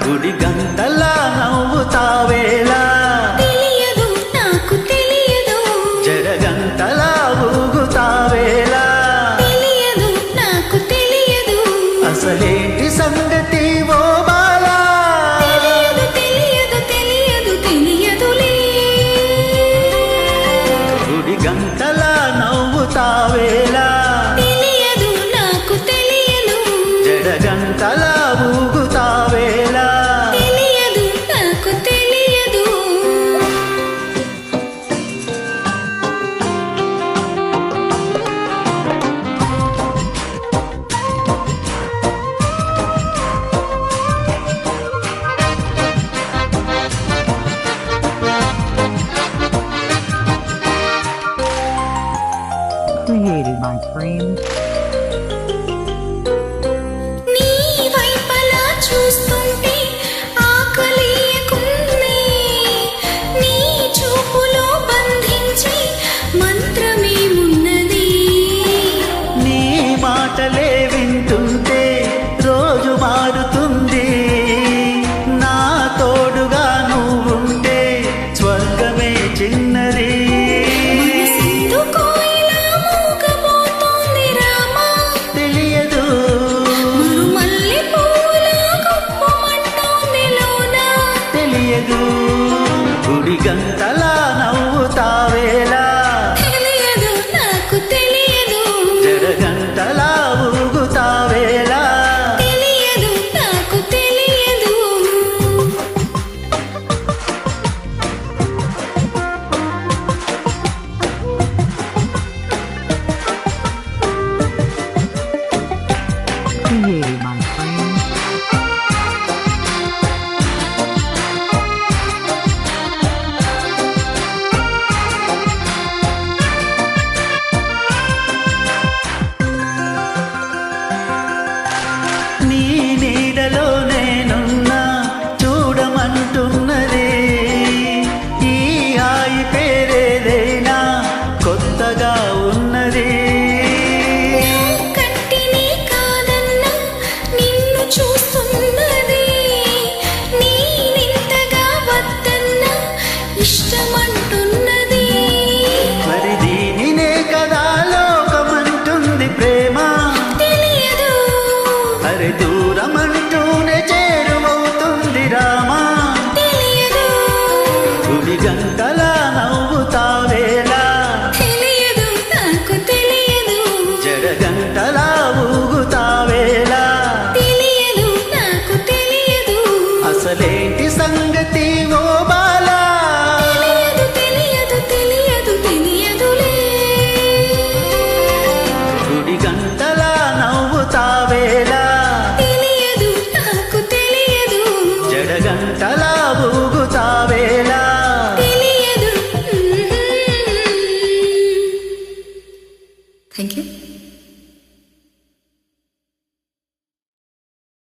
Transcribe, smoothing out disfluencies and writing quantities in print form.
గుడి గంటలా నవ్వుతావేలా తెలియదు నాకు తెలియదు జడగంటలా ఊగుతావేలా తెలియదు నాకు తెలియదు అసలేంటి సంగతి ఓ బాలా తెలియదు తెలియదు తెలియదు తెలియదులే గుడి గంటలా నవ్వుతావేలా తెలియదు నాకు తెలియదు జడగంటలా ఊగుతావేలా తెలియదు నాకు తెలియదు Created by Frames. నీ వైపలా చూస్తుంటే ఆకలియకుంది నీ చూపులో బంధించి మంత్రమేమున్నది నీ మాటలే వింటుంటే రోజు మారుతుంది నా తోడుగా నువ్వుంటే స్వర్గమే చిన్నది మనసెందుకో ఇలా మూగబోతోంది రామా తెలియదు మరుమల్లె పూలా గుప్పమంటోంది లోనా తెలియదు గుడి గంటలా నవ్వుతావేలా తెలియదు నాకు తెలియదు జడగంటలా ఊగుతావేలా తెలియదు నాకు తెలియదు Created by Frames. నీ నీడలో నేనున్నా చూడమంటున్నది ఈ హాయి పేరేదైనా కొత్తగా ఉన్నది కంటిని కాదన్నా నిన్ను చూస్తున్నది నేనింతగా వద్దన్నా ఇష్టమంటున్నది మరి దీనినే కదా లోకమంటుంది ప్రేమ తెలియదు అరే దూరమంటూనే చేరువవుతుంది రామా తెలియదు గుడి గంటలా నవ్వుతావేలా తెలియదు నాకు తెలియదు జడగంటలా ఊగుతావేలా తెలియదు నాకు తెలియదు అసలేంటి సంగతి ఓ బాలా తెలియదు తెలియదు తెలియదు తెలియదులే గుడి గంటలా నవ్వుతావేలా తెలియదు నాకు తెలియదు జడగంటలా ఊగుతావేలా